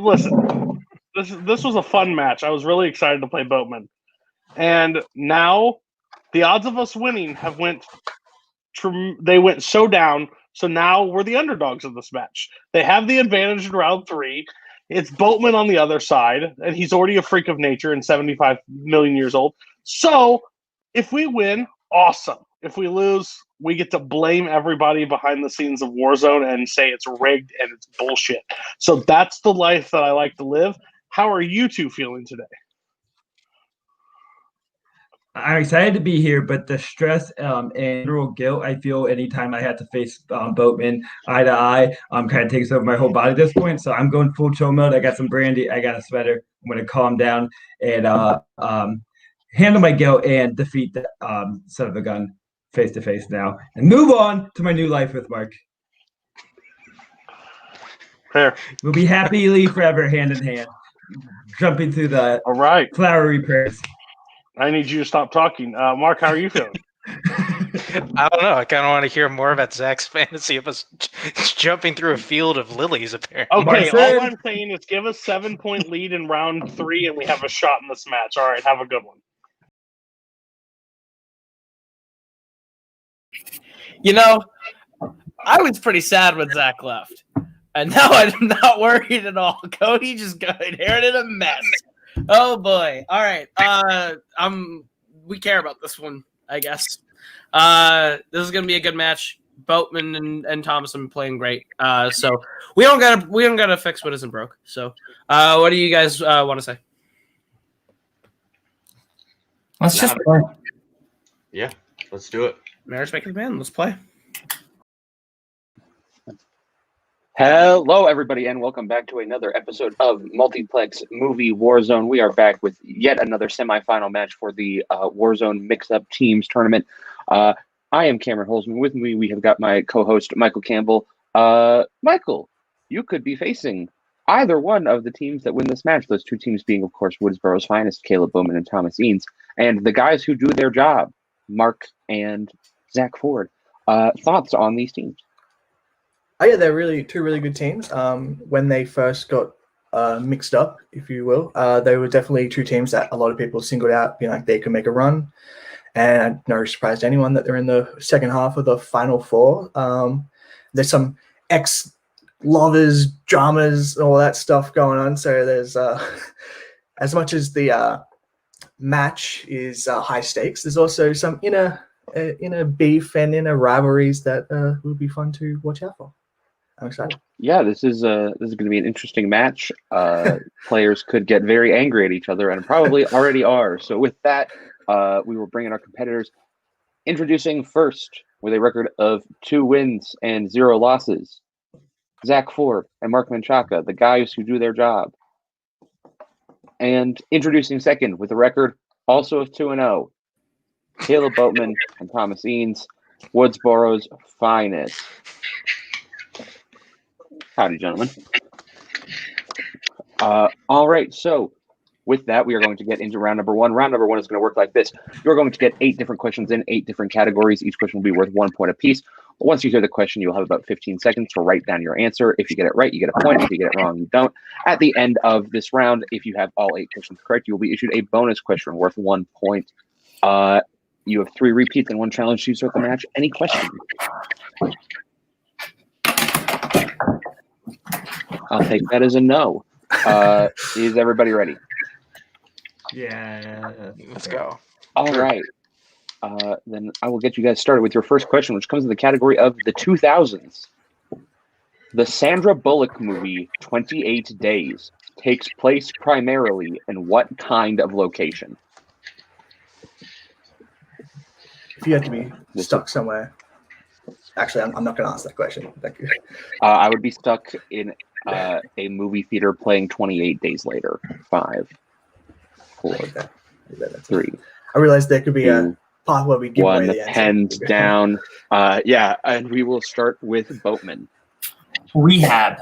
listen, this was a fun match. I was really excited to play Boatman. And now the odds of us winning have went so down. So now we're the underdogs of this match. They have the advantage in round 3. It's Boatman on the other side, and he's already a freak of nature and 75 million years old. So if we win, awesome. If we lose, we get to blame everybody behind the scenes of Warzone and say it's rigged and it's bullshit. So that's the life that I like to live. How are you two feeling today? I'm excited to be here, but the stress and general guilt I feel anytime I have to face Boatman eye to eye kind of takes over my whole body at this point. So I'm going full chill mode. I got some brandy. I got a sweater. I'm going to calm down and handle my guilt and defeat the son of a gun face to face now and move on to my new life with Mark. Fair. We'll be happily forever hand in hand, jumping through the flowery prayers. I need you to stop talking. Mark, how are you feeling? I don't know. I kind of want to hear more about Zach's fantasy of us jumping through a field of lilies, apparently. Okay, all I'm saying is give us 7-point lead in round 3, and we have a shot in this match. All right, have a good one. You know, I was pretty sad when Zach left. And now I'm not worried at all. Cody just inherited a mess. Oh boy! All right, we care about this one, I guess. This is gonna be a good match. Boatman and Thomas have been playing great. So we don't gotta fix what isn't broke. So, what do you guys want to say? Let's just play. Yeah, let's do it. Marriage making the man. Let's play. Hello, everybody, and welcome back to another episode of Multiplex Movie Warzone. We are back with yet another semifinal match for the Warzone Mix-Up Teams Tournament. I am Cameron Holzman. With me, we have got my co-host, Michael Campbell. Michael, you could be facing either one of the teams that win this match. Those two teams being, of course, Woodsboro's finest, Kaleb Bowman and Thomas Eanes, and the guys who do their job, Mark and Zach Ford. Thoughts on these teams? Oh yeah, they're two really good teams. When they first got mixed up, if you will, they were definitely two teams that a lot of people singled out, being like they could make a run. And no surprise to anyone that they're in the second half of the Final Four. There's some ex-lovers, dramas, all that stuff going on. So there's, as much as the match is high stakes, there's also some inner beef and inner rivalries that will be fun to watch out for. I'm excited. Yeah, this is going to be an interesting match. Players could get very angry at each other and probably already are. So with that, we will bring in our competitors. Introducing first, with a record of 2 wins and 0 losses, Zach Ford and Mark Menchaca, the guys who do their job. And introducing second, with a record also of 2-0, Kaleb Boatman and Thomas Eanes, Woodsboro's finest. Howdy, gentlemen. All right, so with that, we are going to get into round number 1. Round number 1 is going to work like this. You're going to get 8 different questions in 8 different categories. Each question will be worth 1 point apiece. Once you hear the question, you'll have about 15 seconds to write down your answer. If you get it right, you get a point. If you get it wrong, you don't. At the end of this round, if you have all 8 questions correct, you will be issued a bonus question worth 1 point. You have 3 repeats and 1 challenge to start the match. Any questions? I'll take that as a no. Is everybody ready? Yeah. Let's go. All right. Then I will get you guys started with your first question, which comes in the category of the 2000s. The Sandra Bullock movie, 28 Days, takes place primarily in what kind of location? If you had to be stuck somewhere. Actually, I'm not going to ask that question. Thank you. I would be stuck in a movie theater playing 28 Days Later. 5, 4, 3. I realized there could be a part where we give away the answer. Hands down. Yeah, and we will start with Boatman. Rehab.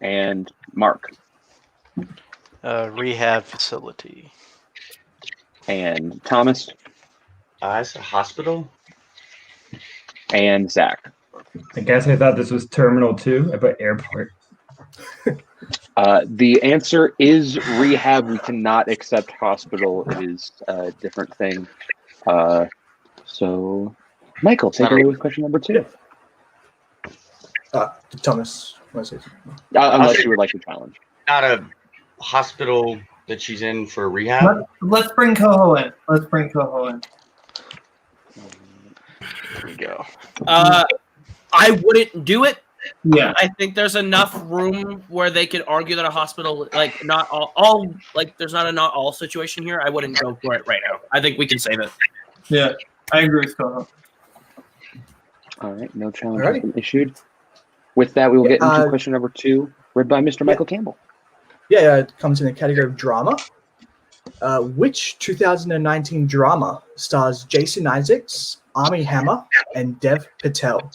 And Mark. Rehab facility. And Thomas. It's a hospital. And Zach. I guess I thought this was Terminal 2. I put airport. The answer is rehab. We cannot accept hospital. It is a different thing. So, Michael, take away with question number 2. Thomas, what is it? Unless you would like to challenge. Not a hospital that she's in for rehab. Let's bring Koho in. There we go. I wouldn't do it. Yeah. I think there's enough room where they could argue that a hospital, like not all like there's not a not all situation here. I wouldn't go for it right now. I think we can save it. Yeah, I agree with Koho. All right, no challenge has been issued. With that, we will get into question number 2, read by Mr. Michael Campbell. Yeah, it comes in the category of drama. Which 2019 drama stars Jason Isaacs, Armie Hammer, and Dev Patel?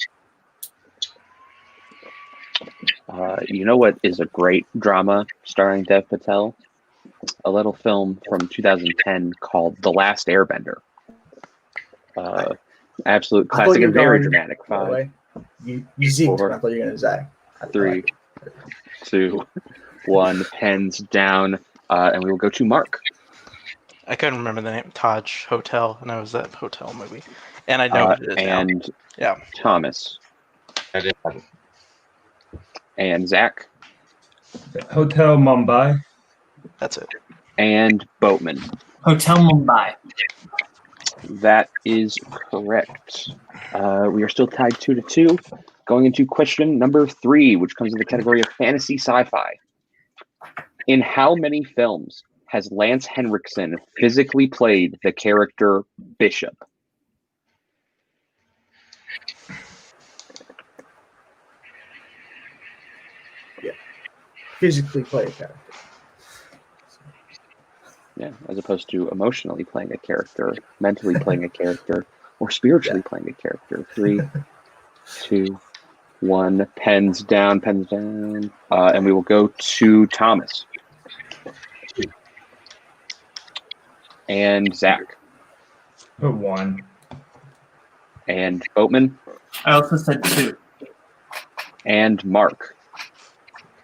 You know what is a great drama starring Dev Patel? A little film from 2010 called The Last Airbender. Absolute classic and very dramatic. 5, you zigged. 4, I thought you were going to Zach. 3, 2, 1. Pens down, and we will go to Mark. I couldn't remember the name. Taj Hotel, and I was that hotel movie, and I know what it is and now. Yeah, Thomas. I didn't have it. And Zach. Hotel Mumbai. that's it. And Boatman. Hotel Mumbai. That is correct. We are still tied 2-2. Going into question number 3, which comes in the category of fantasy sci-fi. In how many films has Lance Henriksen physically played the character Bishop? Physically play a character. Yeah, as opposed to emotionally playing a character, mentally playing a character, or spiritually playing a character. 3, 2, 1. Pens down, and we will go to Thomas. And Zach. Put 1. And Boatman. I also said 2. And Mark.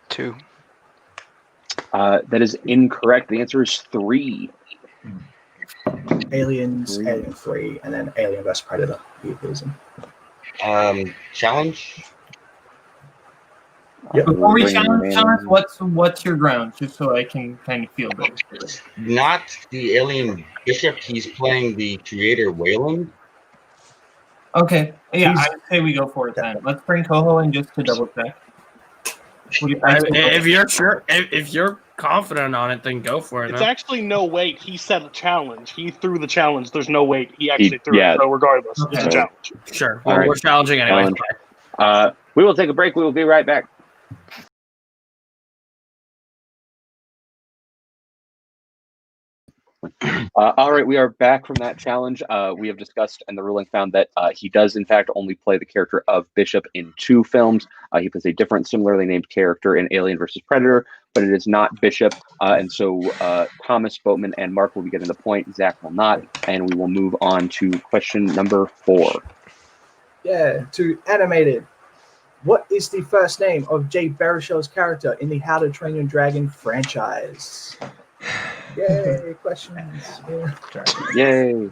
2. That is incorrect. The answer is 3. Aliens, Alien 3, and then Alien vs Predator. Challenge. Yep. Before we challenge, what's your ground, just so I can kind of feel better. Not the alien bishop. He's playing the creator Wayland. Okay, yeah, I would say we go for it then. Let's bring Koho in just to double check. If you're sure, if you're confident on it, then go for it. It's actually no weight. He set a challenge. He threw the challenge. There's no weight. He actually threw it. So regardless, it's a challenge. Sure. All right. We're challenging anyway. We will take a break. We will be right back. All right, we are back from that challenge. We have discussed, and the ruling found that he does, in fact, only play the character of Bishop in 2 films. He plays a different, similarly named character in Alien vs. Predator, but it is not Bishop. And so Thomas, Boatman, and Mark will be getting the point. Zach will not. And we will move on to question number 4. Yeah, to animated. What is the first name of Jay Baruchel's character in the How to Train Your Dragon franchise? Yay, questions. Yay.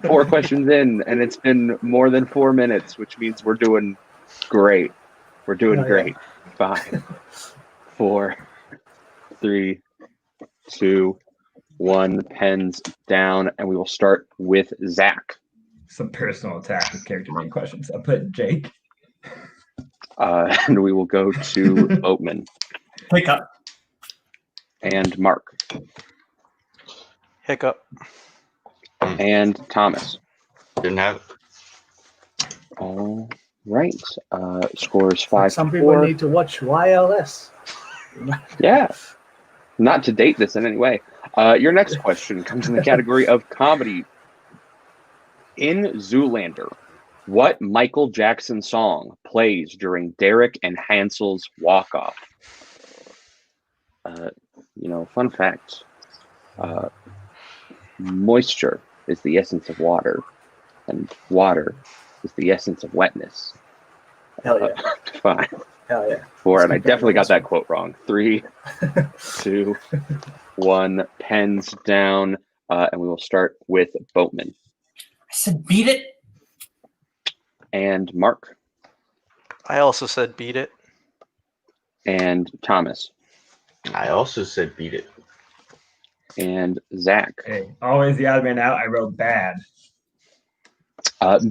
4 questions in, and it's been more than 4 minutes, which means we're doing great. We're doing great. 5, 4, 3, 2, 1. Pens down, and we will start with Zach. Some personal attack with character name questions. I'll put Jake. And we will go to Boatman. Hiccup. And Mark. Hiccup. And Thomas. Didn't have it. All right. Scores 5-4. Some people need to watch YLS. Yeah. Not to date this in any way. Your next question comes in the category of comedy. In Zoolander, what Michael Jackson song plays during Derek and Hansel's walk-off? Fun fact. Moisture is the essence of water, and water is the essence of wetness. Hell yeah. 5, Hell yeah. 4, and Let's I keep definitely going got that quote wrong. 3, 2, 1. Pens down, and we will start with Boatman I said beat it. and Mark I also said beat it. and Thomas I also said beat it. and Zach. Hey, always the odd man out. I wrote bad.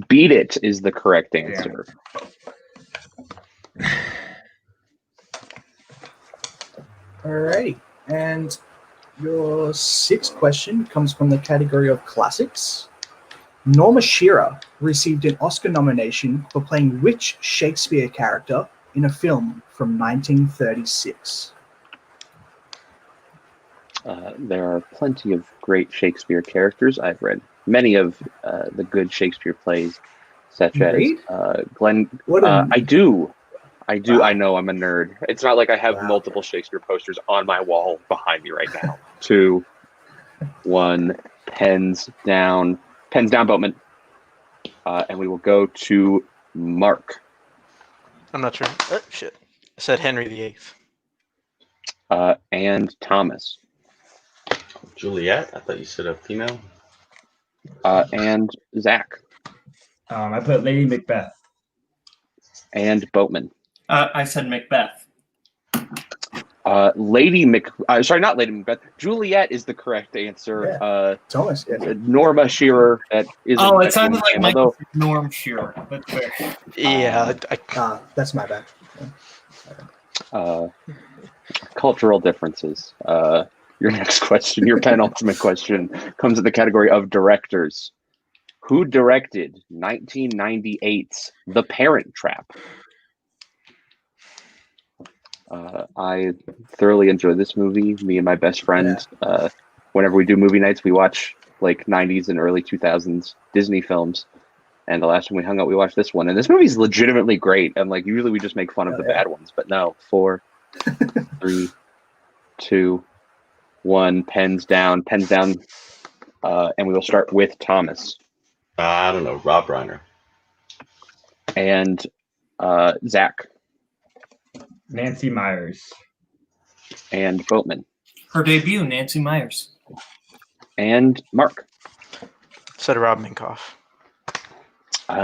Beat it is the correct answer. Alrighty. And your sixth question comes from the category of classics. Norma Shearer received an Oscar nomination for playing which Shakespeare character in a film from 1936? There are plenty of great Shakespeare characters. I've read many of the good Shakespeare plays, such Read? as Glenn. What a- I do. Wow. I know I'm a nerd. It's not like I have Wow. multiple Shakespeare posters on my wall behind me right now. 2, 1. Pens down. Pens down, Boatman. And we will go to Mark. I'm not sure. Oh, shit. I said Henry VIII. And Thomas. Juliet? I thought you said a female. And Zach. I put Lady Macbeth. And Boatman. I said Macbeth. Sorry, not Lady Macbeth. Juliet is the correct answer. Yeah. Thomas, yeah. Norma Shearer. That is. Oh, it sounded like although, Michael Norm Shearer. That's fair. Yeah. That's my bad. cultural differences. Your next question, your penultimate question, comes in the category of directors. Who directed 1998's The Parent Trap? I thoroughly enjoy this movie. Me and my best friend, whenever we do movie nights, we watch like 90s and early 2000s Disney films. And the last time we hung out, we watched this one. And this movie's legitimately great. And like usually we just make fun of the bad ones, but no. 4, 3, 2, 1. Pens down. And we will start with Thomas. I don't know. Rob Reiner. And Zach. Nancy Myers. And Boatman. Her debut, Nancy Myers. And Mark. Said Rob Minkoff.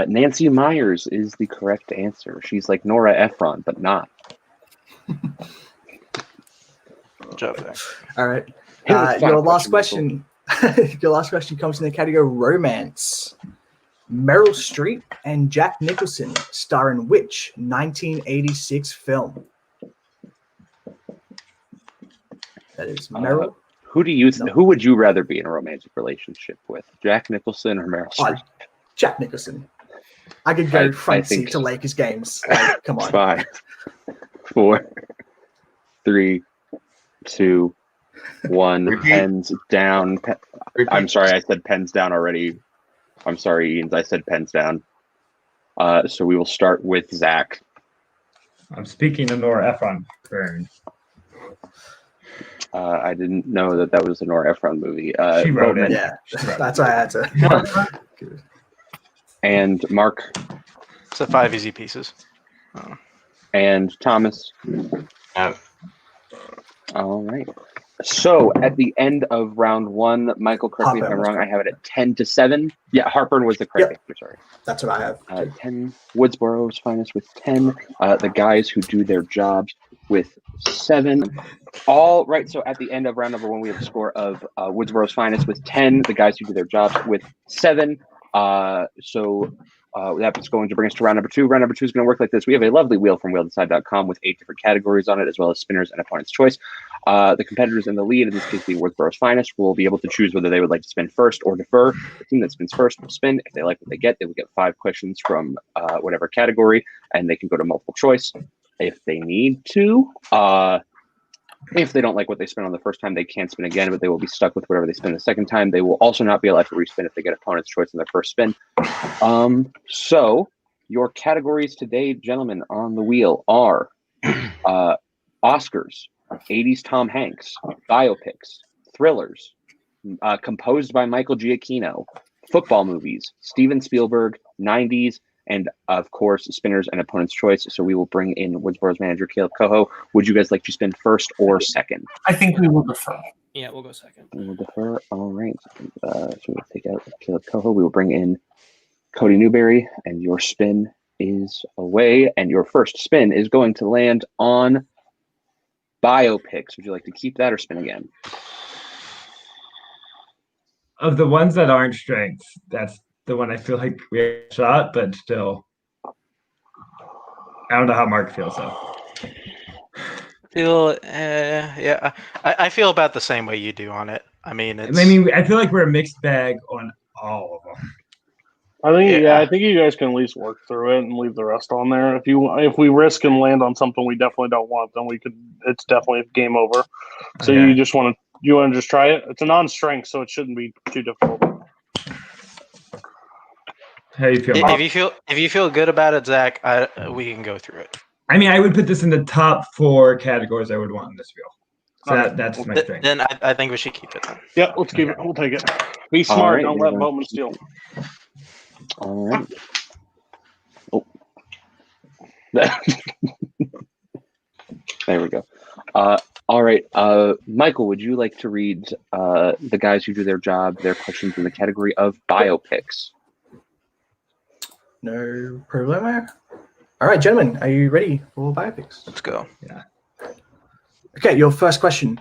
Nancy Myers is the correct answer. She's like Nora Ephron, but not. Good job, Zach. All right. Hey, Your last question. Your last question comes in the category romance. Meryl Streep and Jack Nicholson star in which 1986 film? That is Meryl. Who would you rather be in a romantic relationship with, Jack Nicholson or Meryl Streep? Jack Nicholson. I could go I front think seat to Lakers games. Like, come on. 5, 4, 3, 2, 1. Repeat. Pens down. Repeat. I'm sorry, I said pens down already. I'm sorry, Ian. I said pens down. So we will start with Zach. I'm speaking of Nora Ephron. Burn. I didn't know that was a Nora Ephron movie. She wrote it. Yeah, that's why I had to. And Mark. Said 5 easy pieces. And Thomas. All right. So at the end of round 1, Michael, correct me if I'm wrong, I have it at 10-7. Yeah, Harper was the correct answer. Sorry. That's what I have. 10. Woodsboro's finest with 10. The guys who do their jobs with 7. All right. So at the end of round number 1, we have a score of Woodsboro's finest with 10. The guys who do their jobs with 7. That's going to bring us to round number 2. Round number 2 is going to work like this. We have a lovely wheel from wheeldecide.com with 8 different categories on it, as well as spinners and opponent's choice. The competitors in the lead, in this case being Woodsboro's finest, will be able to choose whether they would like to spin first or defer. The team that spins first will spin. If they like what they will get 5 questions from whatever category, and they can go to multiple choice if they need to. If they don't like what they spin on the first time, they can't spin again, but they will be stuck with whatever they spin the second time. They will also not be allowed to respin if they get opponent's choice in their first spin. So your categories today, gentlemen, on the wheel are Oscars, 80s Tom Hanks, biopics, thrillers, composed by Michael Giacchino, football movies, Steven Spielberg, 90s, and of course, spinners and opponent's choice. So we will bring in Woodsboro's manager, Kaleb Koho. Would you guys like to spin first or second? I think we will defer. Yeah, we'll go second. We'll defer. All right. So we'll take out Kaleb Koho. We will bring in Cody Newberry, and your spin is away. And your first spin is going to land on biopics. Would you like to keep that or spin again? Of the ones that aren't strengths, that's the one I feel like we have a shot, but still, I don't know how Mark feels though. I feel about the same way you do on it. I mean, I feel like we're a mixed bag on all of them. I think you guys can at least work through it and leave the rest on there. If we risk and land on something we definitely don't want, then it's definitely game over. So you want to just try it. It's a non-strength, so it shouldn't be too difficult. How you feel? If you feel good about it, Zach, we can go through it. I mean, I would put this in the top 4 categories I would want in this wheel. So that's my strength. Then I think we should keep it then. Yeah, let's keep it. We'll take it. Be smart. Right, don't let Boatman steal. All right. Oh. There we go. All right. Michael, would you like to read the guys who do their job, their questions in the category of biopics? No problemo. All right, gentlemen, are you ready for biopics? Let's go. Yeah. Okay, your first question.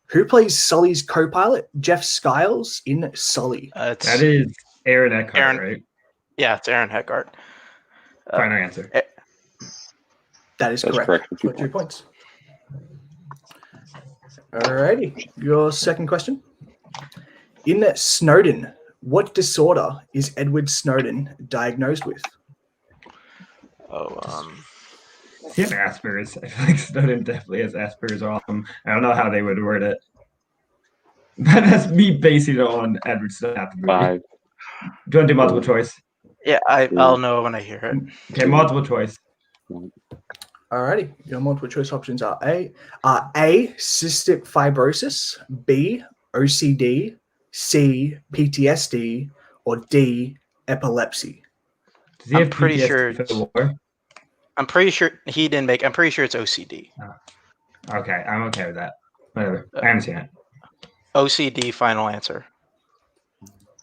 Who plays Sully's co-pilot, Jeff Skiles, in Sully? That is Aaron Eckhart, right? Yeah, it's Aaron Eckhart. Final answer. That is correct. For 2 points. All righty. Your second question. In Snowden, what disorder is Edward Snowden diagnosed with? He has Asperger's. I feel like Snowden definitely has Asperger's or I don't know how they would word it. But that's me basing it on Edward Snowden. 5. Do you want to do multiple choice? Yeah, I'll know when I hear it. Okay, multiple choice. Alrighty, your multiple choice options are A, cystic fibrosis, B, OCD, C, PTSD, or D, epilepsy. Does he have PTSD for the war? I'm pretty sure he didn't make. I'm pretty sure it's OCD. Oh. Okay, I'm okay with that. Whatever. I haven't seen it. OCD. Final answer.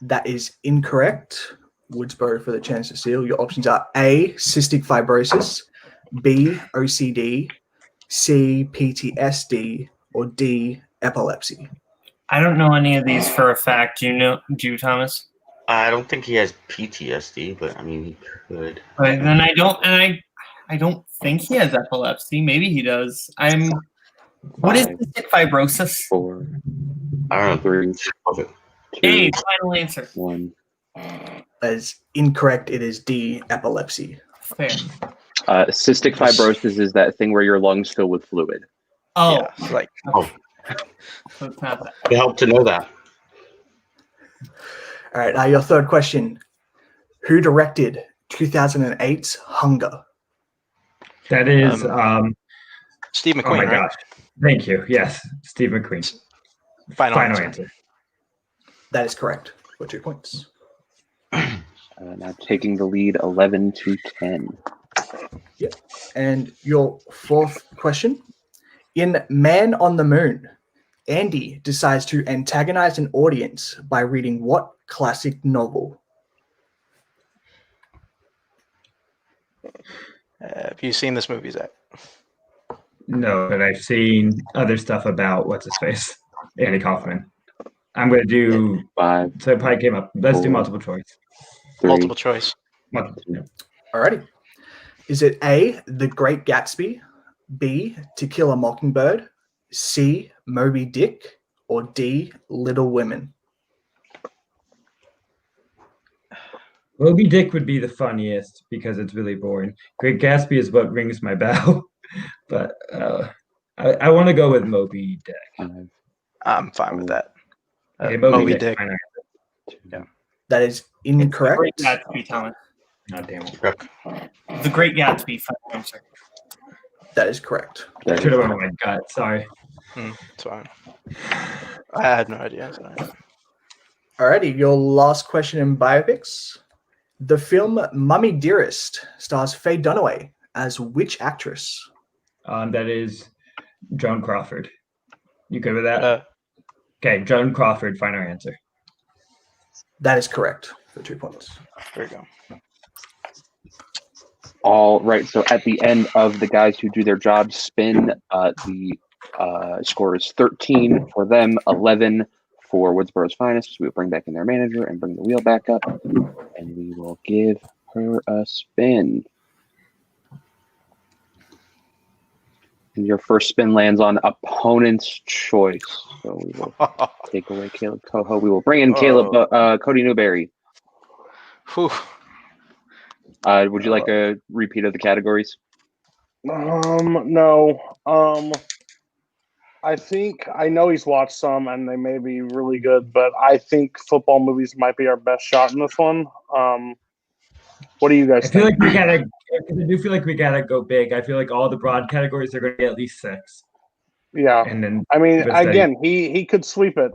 That is incorrect. Woodsboro for the chance to steal. Your options are A, cystic fibrosis, B, OCD, C, PTSD, or D, epilepsy. I don't know any of these for a fact. Do you, Thomas? I don't think he has PTSD, but I mean, he could. But then I don't think he has epilepsy. Maybe he does. What is cystic fibrosis? 4. I don't know. 3. 2, A, final answer. 1. That is incorrect. It is D, epilepsy. Fair. Cystic fibrosis is that thing where your lungs fill with fluid. Oh, Yeah, so it's not that. It helped to know that. All right, your third question. Who directed 2008's Hunger? That is Steve McQueen. Oh my right? gosh. Thank you. Yes, Steve McQueen. Final answer. answer. That is correct. For 2 points. Now taking the lead 11-10. Yep. And your fourth question. In Man on the Moon, Andy decides to antagonize an audience by reading what classic novel? Have you seen this movie, Zach? No, but I've seen other stuff about what's his face, Andy Kaufman. I'm going to do 5. So it probably came up. Let's do 4, multiple choice. 3, Multiple choice. Alrighty. Is it A, The Great Gatsby, B, To Kill a Mockingbird, C, Moby Dick, or D, Little Women? Moby Dick would be the funniest because it's really boring. Great Gatsby is what rings my bell, but I want to go with Moby Dick. I'm fine with that. Okay, Moby Dick. Yeah. That is incorrect. Great Gatsby, Thomas. Oh, damn it. The Great Gatsby, final answer. That is correct. I should have went with my gut. Sorry. It's fine. I had no idea. Sorry. Alrighty, your last question in biopics. The film Mummy Dearest stars Faye Dunaway as which actress? That is Joan Crawford. You good with that? Okay, Joan Crawford, final answer. That is correct for 2 points. There you go. All right. So at the end of the guys who do their job spin, the score is 13 for them, 11 for Woodsboro's Finest. We'll bring back in their manager and bring the wheel back up, and we will give her a spin. And your first spin lands on opponent's choice. So we will take away Kaleb Koho. We will bring in Cody Newberry. Whew. Would you like a repeat of the categories? No. I know he's watched some and they may be really good, but I think football movies might be our best shot in this one. What do you guys I feel think? like I do feel like we gotta go big. I feel like all the broad categories are gonna be at least 6. Yeah. And then I mean, just again, he could sweep it.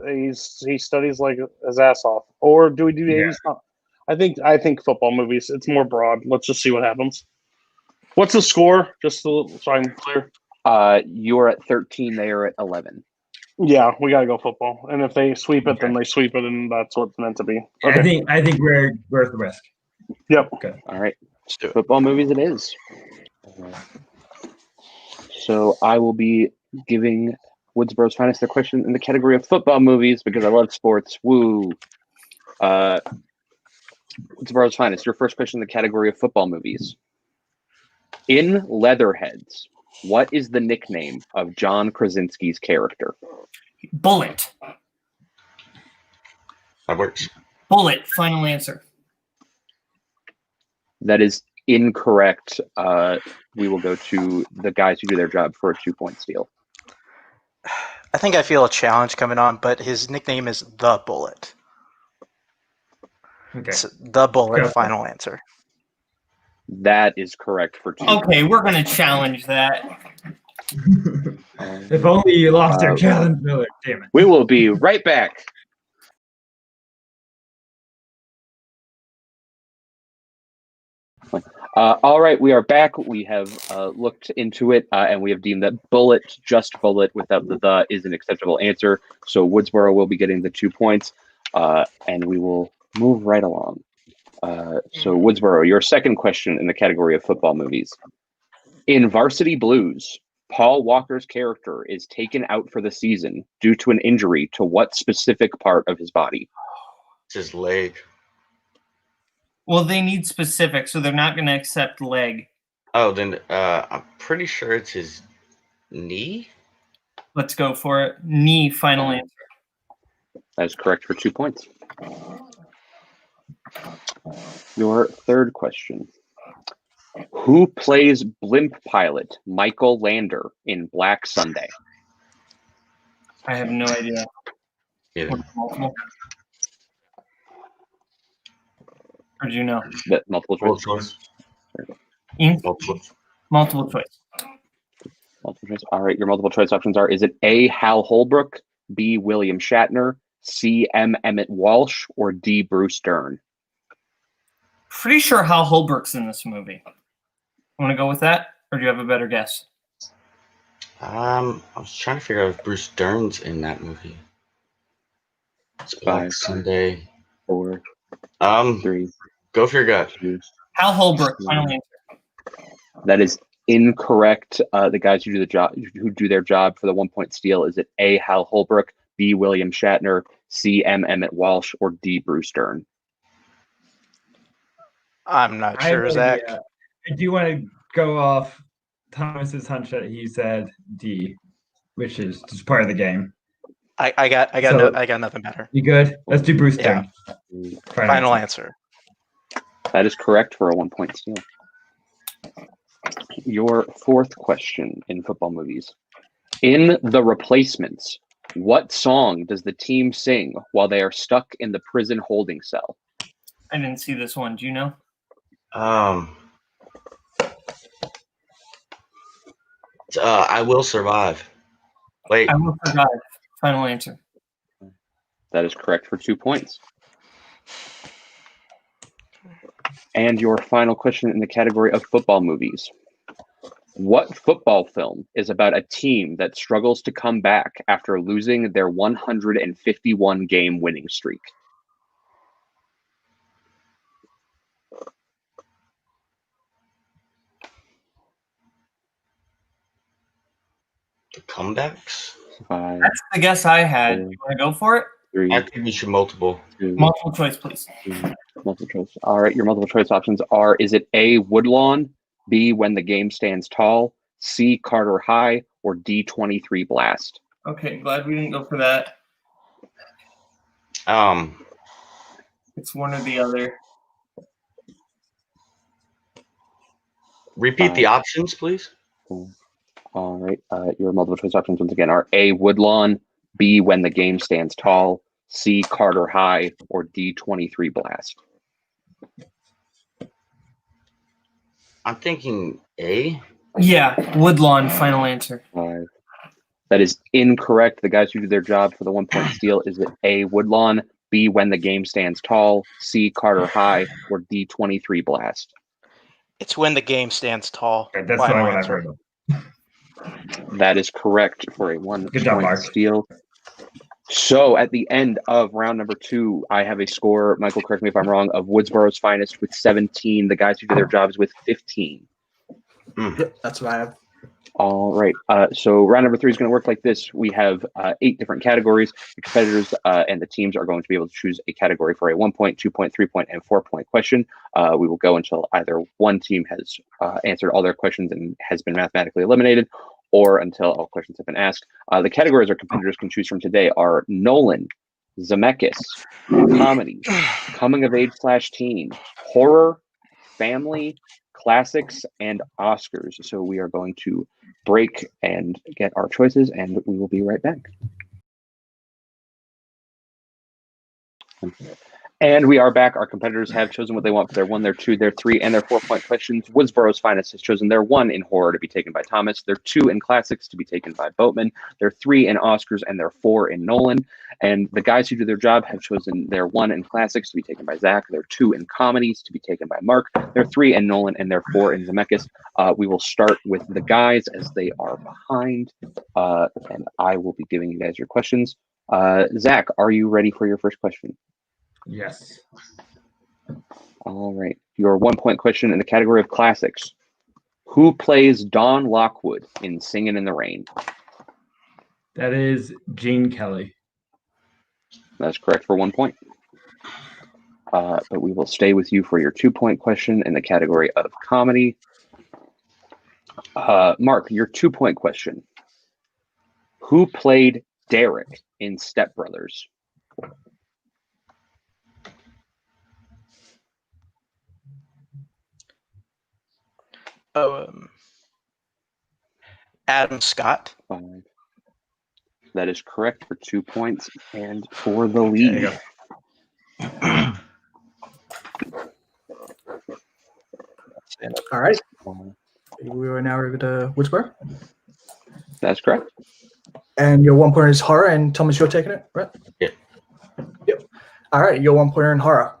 He studies like his ass off. Or do we do 80s? I think football movies. It's more broad. Let's just see what happens. What's the score? Just so I'm clear. You're at 13. They are at 11. Yeah, we gotta go football. And if they sweep it, then they sweep it, and that's what's meant to be. Okay. I think we're worth the risk. Yep. Okay. All right. Football movies it is. So I will be giving Woodsboro's Finest the question in the category of football movies because I love sports. Woo. Woodsboro's Finest, your first question in the category of football movies. In Leatherheads, what is the nickname of John Krasinski's character? Bullet. That works. Bullet. Final answer. That is incorrect. We will go to the guys who do their job for a 2-point steal. I think I feel a challenge coming on, but his nickname is The Bullet. Okay. It's The Bullet, Okay. final answer. That is correct for 2. Okay, we're gonna challenge that. If only you lost your challenge, Miller. Damn it. We will be right back. All right, we are back. We have looked into it, and we have deemed that bullet, just bullet, without the is an acceptable answer. So Woodsboro will be getting the 2 points, and we will move right along. So Woodsboro, your second question in the category of football movies. In Varsity Blues, Paul Walker's character is taken out for the season due to an injury to what specific part of his body? It's his leg. Well, they need specifics, so they're not going to accept leg. Oh, then I'm pretty sure it's his knee. Let's go for it. Knee, final answer. That is correct for 2 points. Your third question. Who plays blimp pilot Michael Lander in Black Sunday? I have no idea. Yeah. Multiple? Or do you know? That multiple choice. choice. Multiple choice. Multiple choice. All right, your multiple choice options are: is it A. Hal Holbrook, B. William Shatner, C. M. Emmett Walsh, or D. Bruce Dern? Pretty sure Hal Holbrook's in this movie. Want to go with that, or do you have a better guess? I was trying to figure out if Bruce Dern's in that movie. It's Black Sunday. 4, 3. Go for your gut. 2. Hal Holbrook, final answer. That is incorrect. The guys who do their job for the 1 point steal, is it A. Hal Holbrook, B. William Shatner, C. M. Emmett Walsh, or D. Bruce Dern? I'm not sure, Zach. I do want to go off Thomas's hunch that he said D, which is just part of the game. I got nothing better. You good? Let's do Bruce Dern. Final answer. That is correct for a 1 point steal. Your fourth question in football movies. In The Replacements, what song does the team sing while they are stuck in the prison holding cell? I didn't see this one. Do you know? I Will Survive. Wait. I Will Survive. Final answer. That is correct for 2 points. And your final question in the category of football movies. What football film is about a team that struggles to come back after losing their 151 game winning streak? The comebacks? Five, That's the guess I had. four, You want to go for it? three, I think we should multiple. two, Multiple choice, please. multiple choice. All right, your multiple choice options are: is it A, Woodlawn, B, When the Game Stands Tall, C, Carter High, or D, 23 Blast? Okay, glad we didn't go for that. It's one or the other. Repeat the options, please. All right, your multiple choice options once again are A, Woodlawn, B, When the Game Stands Tall, C, Carter High, or D, 23 Blast. I'm thinking A. Yeah, Woodlawn, final answer. That is incorrect. The guys who do their job for the 1 point steal is it A, Woodlawn, B, When the Game Stands Tall, C, Carter High, or D, 23 Blast. It's When the Game Stands Tall. Okay, that's Final the one I've answer. heard of. That is correct for a 1 Good job, point Mark. steal. So at the end of round number 2, I have a score, Michael, correct me if I'm wrong, of Woodsboro's finest with 17. The guys who do their jobs with 15. Yep, that's what I have. All right. So round number 3 is going to work like this. We have 8 different categories. The competitors and the teams are going to be able to choose a category for a 1 point, 2 point, 3 point, and 4 point question. We will go until either one team has answered all their questions and has been mathematically eliminated, or until all questions have been asked. The categories our competitors can choose from today are Nolan, Zemeckis, comedy, coming of age / teen, horror, family, classics, and Oscars. So we are going to break and get our choices, and we will be right back. And we are back. Our competitors have chosen what they want for their 1, their 2, their 3, and their 4 point questions. Woodsboro's finest has chosen their 1 in horror to be taken by Thomas, their 2 in classics to be taken by Boatman, their 3 in Oscars, and their 4 in Nolan. And the guys who do their job have chosen their 1 in classics to be taken by Zach, their 2 in comedies to be taken by Mark, their 3 in Nolan, and their 4 in Zemeckis. We will start with the guys as they are behind, and I will be giving you guys your questions. Zach, are you ready for your first question? Yes. All right. Your 1 point question in the category of classics. Who plays Dawn Lockwood in Singin' in the Rain? That is Gene Kelly. That's correct for 1 point. But we will stay with you for your 2 point question in the category of comedy. Mark, your 2 point question. Who played Derek in Step Brothers? Adam Scott. 5. That is correct for 2 points and for the lead. All right. We are now over to Woodsboro. That's correct. And your 1 pointer is horror, and Thomas, you're taking it, right? Yeah. Yep. All right, your 1 pointer in horror.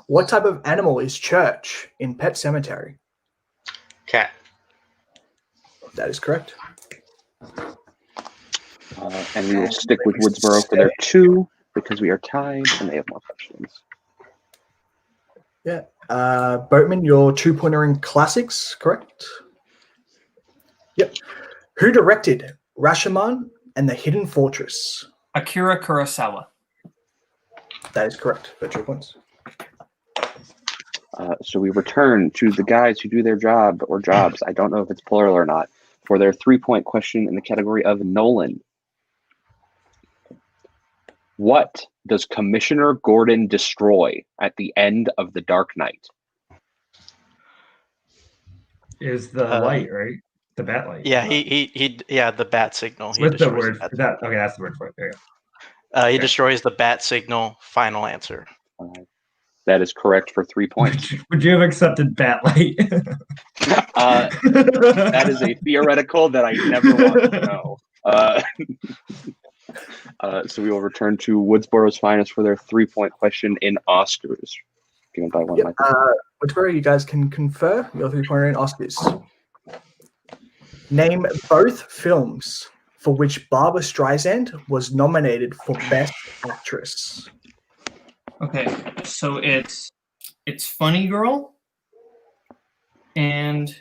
What type of animal is Church in Pet Sematary? Cat. That is correct. And we will stick with Woodsboro for their 2 because we are tied and they have more questions. Yeah. Boatman, your 2 pointer in classics, correct? Yep. Who directed Rashomon and the Hidden Fortress? Akira Kurosawa. That is correct for 2 points. So we return to the guys who do their job or jobs. I don't know if it's plural or not. For their 3 point question in the category of Nolan. What does Commissioner Gordon destroy at the end of The Dark Knight? Is the light, right? The bat light. Yeah, the bat signal. He What's the destroys word for that? Okay, that's the word for it. There you go. He destroys the bat signal. Final answer. That is correct for 3 points. Would you have accepted bat light? That is a theoretical that I never wanted to know. So we will return to Woodsboro's finest for their 3 point question in Oscars. Given by one. Yep. Michael. Woodsboro, you guys can confer your 3-pointer in Oscars. Name both films for which Barbra Streisand was nominated for Best Actress. Okay, so it's Funny Girl and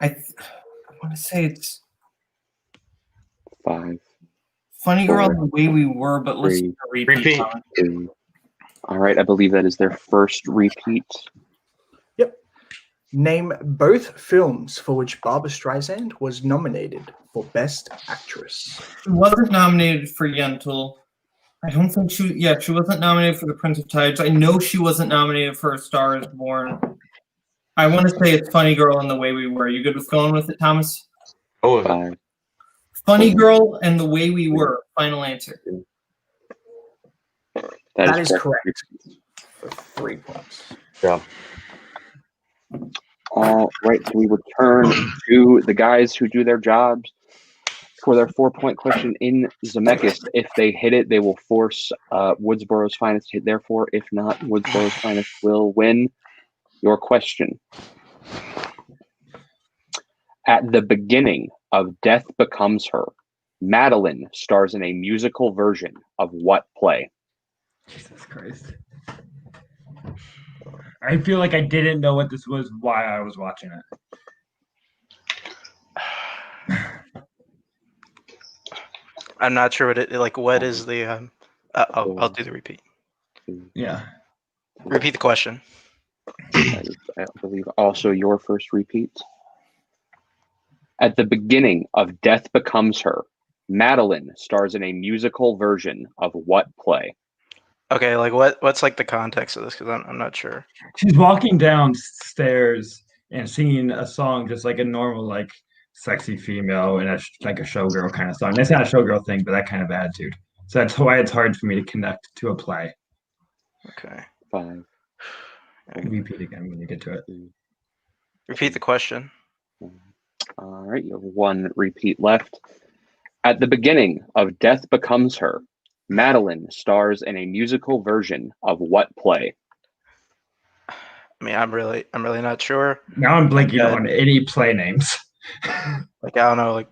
I want to say it's 5. Funny Girl 4, and The Way We Were, but let's 3, repeat. 2. All right, I believe that is their first repeat. Yep. Name both films for which Barbra Streisand was nominated for Best Actress. She wasn't nominated for Yentl. I don't think she wasn't nominated for The Prince of Tides. I know she wasn't nominated for A Star Is Born. I want to say it's Funny Girl and The Way We Were. You good with going with it, Thomas? Oh, 5. Funny Girl and The Way We Were. Final answer. That is correct. For 3 points. yeah. All right, so we return to the guys who do their jobs for their 4-point question in Zemeckis. If they hit it, they will force Woodsboro's Finest to hit their 4. If not, Woodsboro's Finest will win. Your question. At the beginning of Death Becomes Her, Madeline stars in a musical version of what play? Jesus Christ. I feel like I didn't know what this was while I was watching it. I'm not sure what it like. What is the? I'll do the repeat. Yeah. Repeat the question. That is, I believe, also your first repeat. At the beginning of Death Becomes Her, Madeline stars in a musical version of what play? Okay, like what's like the context of this? Because I'm not sure. She's walking downstairs and singing a song just like a normal, like, sexy female and like a showgirl kind of song. It's not a showgirl thing, but that kind of attitude. So that's why it's hard for me to connect to a play. Okay. 5. Repeat again when you get to it. Repeat the question. All right, you have 1 repeat left. At the beginning of Death Becomes Her, Madeline stars in a musical version of what play? I mean, I'm really not sure. Now I'm blanking on any play names. Like I don't know, like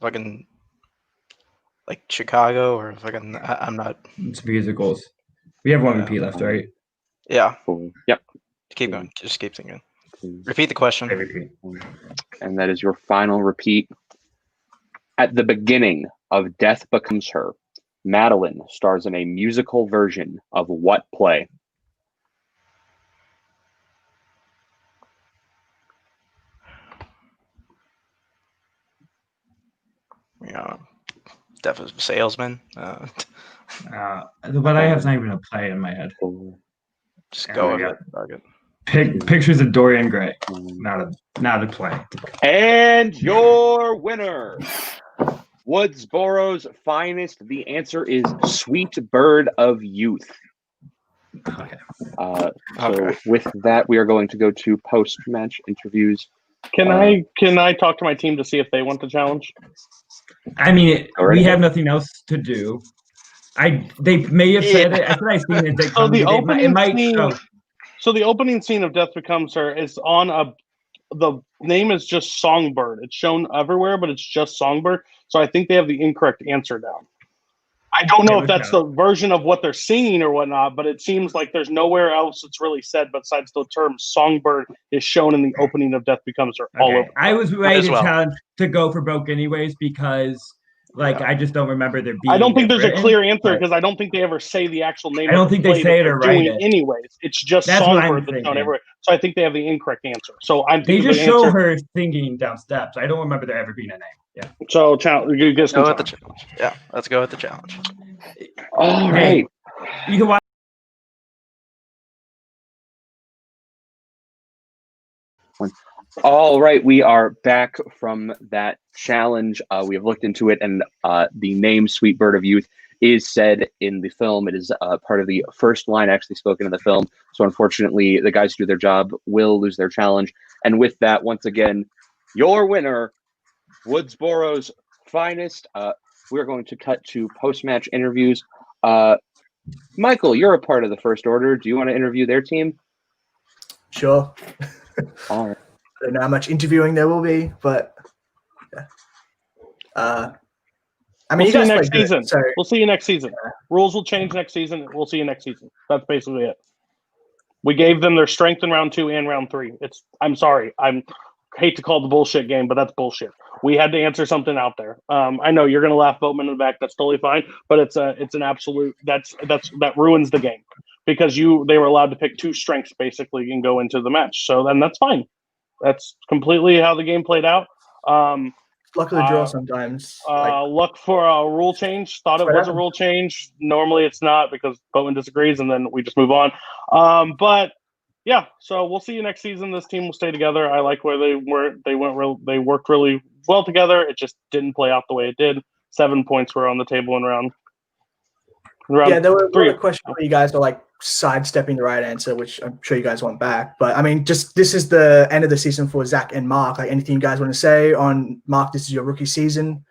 fucking like Chicago or fucking. I'm not. It's musicals. We have 1 repeat left, right? Yeah. 4. Yep. Keep going. Just keep thinking. Repeat the question. I repeat. And that is your final repeat. At the beginning of Death Becomes Her, Madeline stars in a musical version of what play? Yeah. Death of a Salesman. But I have not even a play in my head. 4. Just Yeah, go we with got- it. Pictures of Dorian Gray. Not a play. And your winner, Woodsboro's Finest. The answer is Sweet Bird of Youth. Okay. So with that, we are going to go to post-match interviews. Can I talk to my team to see if they want the challenge? I mean, Go right we ahead. have nothing else to do. They may have said it. I thought I seen it. So the opening scene. show. So the opening scene of Death Becomes Her is on the name is just Songbird. It's shown everywhere, but it's just Songbird. So I think they have the incorrect answer down. I don't know if that's the version of what they're singing or whatnot, but it seems like there's nowhere else it's really said besides the term Songbird is shown in the opening of Death Becomes Her all over. I was ready as well. to go for broke anyways because I just don't remember there being. I don't think there's a written, clear answer but because I don't think they ever say the actual name. I don't of the think they play say that it or they're write doing it. anyways. It's just That's what I'm Songbird that's shown thinking. everywhere. So I think they have the incorrect answer. So I'm They thinking just the show answer. her singing down steps. I don't remember there ever being a name. Yeah. So you guys can Go with the talk. challenge. Yeah, let's go with the challenge. All Hey, right. you can watch. All right, we are back from that challenge. We have looked into it, and the name Sweet Bird of Youth is said in the film. It is part of the first line actually spoken in the film. So unfortunately, the guys who do their job will lose their challenge. And with that, once again, your winner, Woodsboro's finest. We're going to cut to post-match interviews. Michael, you're a part of the First Order. Do you want to interview their team? Sure. All right. I don't know how much interviewing there will be, but yeah. I mean, We'll see you guys next played good, season. so We'll see you next season. Rules will change next season. We'll see you next season. That's basically it. We gave them their strength in round 2 and round 3. I'm sorry. I hate to call it the bullshit game, but that's bullshit. We had to answer something out there. I know you're going to laugh Boatman in the back. That's totally fine. But it's an absolute that ruins the game because they were allowed to pick 2 strengths basically and go into the match. So then that's fine. That's completely how the game played out. luck of the draw sometimes. Look for a rule change. Thought it was a rule change. Normally it's not because Boatman disagrees, and then we just move on. But yeah, so we'll see you next season. This team will stay together. I like where they were. They worked really well together. It just didn't play out the way it did. 7 points were on the table in round yeah, there were 3. a question where you guys were like sidestepping the right answer, which I'm sure you guys want back. But I mean, just this is the end of the season for Zach and Mark. Like, anything you guys want to say on Mark? This is your rookie season.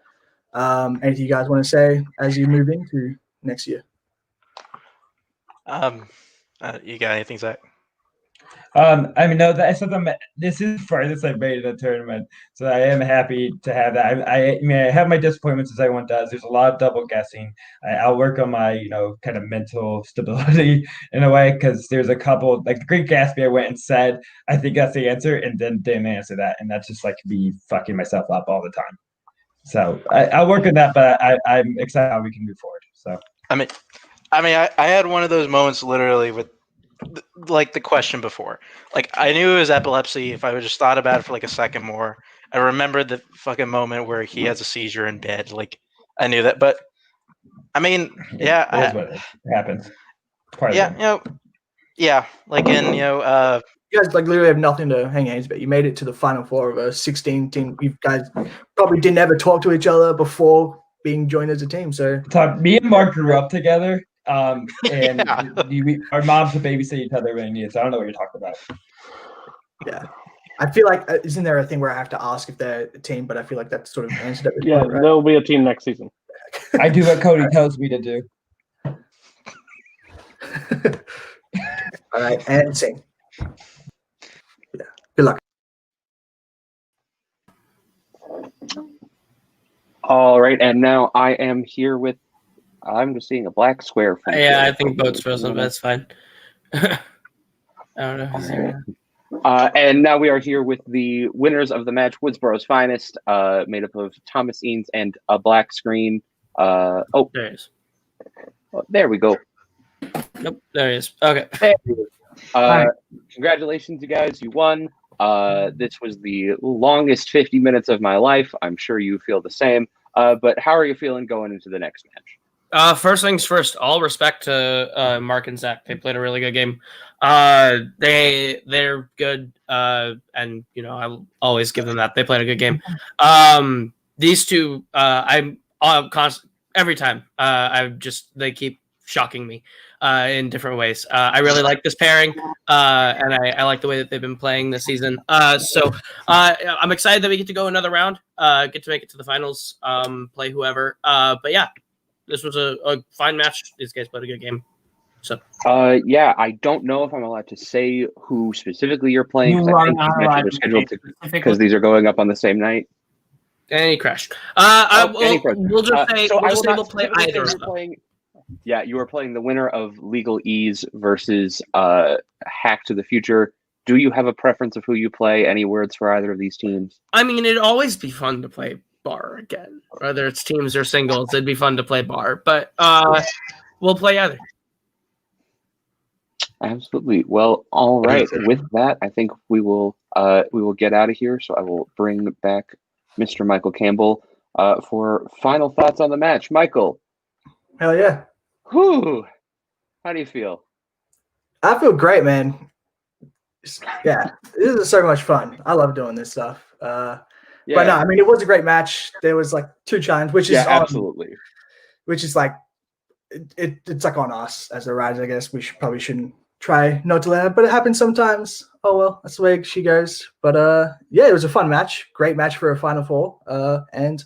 Anything you guys want to say as you move into next year? You got anything, Zach? I mean, no, this is the farthest I've made in a tournament, so I am happy to have that. I mean, I have my disappointments as everyone does. There's a lot of double guessing. I'll work on my, kind of mental stability in a way, because there's a couple, like the Great Gatsby, I went and said, I think that's the answer, and then didn't answer that, and that's just like me fucking myself up all the time. So I'll work on that, but I'm excited how we can move forward. So I had one of those moments literally with like the question before. Like, I knew it was epilepsy if I would just thought about it for like a second more. I remembered the fucking moment where he has a seizure in bed. Like, I knew that, but I mean, yeah, it happens. Like in You guys like literally have nothing to hang hands about. You made it to the final 4 of a 16 team. You guys probably didn't ever talk to each other before being joined as a team. So me and Mark grew up together. Our moms would babysit each other when we needed. So I don't know what you're talking about. Yeah, I feel like isn't there a thing where I have to ask if they're a team? But I feel like that's sort of answered everything. Yeah, right? there'll be a team next season. I do what Cody tells me to do. All right, and sing. Yeah, good luck. All right, and now I am here with. I'm just seeing a black square. Yeah, I think Boat's frozen, but that's fine. I don't know. Who's here. And now we are here with the winners of the match, Woodsboro's finest, made up of Thomas Eanes and a black screen. There he is. There we go. Nope, there he is. Okay. Congratulations, you guys. You won. This was the longest 50 minutes of my life. I'm sure you feel the same. But how are you feeling going into the next match? First things first, all respect to Mark and Zach. They played a really good game. They're good, and I'll always give them that. They played a good game. These two, I'm every time. They keep shocking me in different ways. I really like this pairing, and I like the way that they've been playing this season. So I'm excited that we get to go another round, get to make it to the finals, play whoever. But yeah. This was a fine match. These guys played a good game. So, yeah, I don't know if I'm allowed to say who specifically you're playing. Because these are going up on the same night. And he crashed. We'll just say we'll play either. Yeah, you were playing the winner of Legal Ease versus Hack to the Future. Do you have a preference of who you play? Any words for either of these teams? I mean, it'd always be fun to play Barr again, whether it's teams or singles. It'd be fun to play Barr, but we'll play either. Absolutely. Well, all right. With that, I think we will get out of here. So I will bring back Mr. Michael Campbell for final thoughts on the match. Michael. Hell yeah. Whew. How do you feel? I feel great, man. Yeah, this is so much fun. I love doing this stuff. Yeah. But no, I mean, it was a great match. There was like 2 challenges, which is absolutely. Which is like it's like on us as the riders, I guess. We shouldn't try not to let it, but it happens sometimes. Oh well, that's the way she goes. But yeah, it was a fun match. Great match for a Final Four. And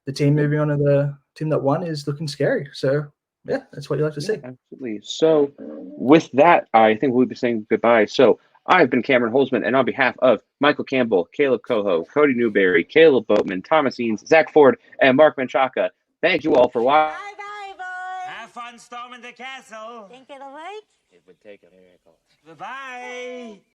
the team moving on to the team that won is looking scary. So yeah, that's what you like to see. Absolutely. So with that, I think we'll be saying goodbye. So I've been Cameron Holzman, and on behalf of Michael Campbell, Kaleb Koho, Cody Newberry, Caleb Boatman, Thomas Eanes, Zach Ford, and Mark Menchaca, thank you all for watching. Bye, boys. Have fun storming the castle. Think it'll work? It would take a miracle. Bye-bye.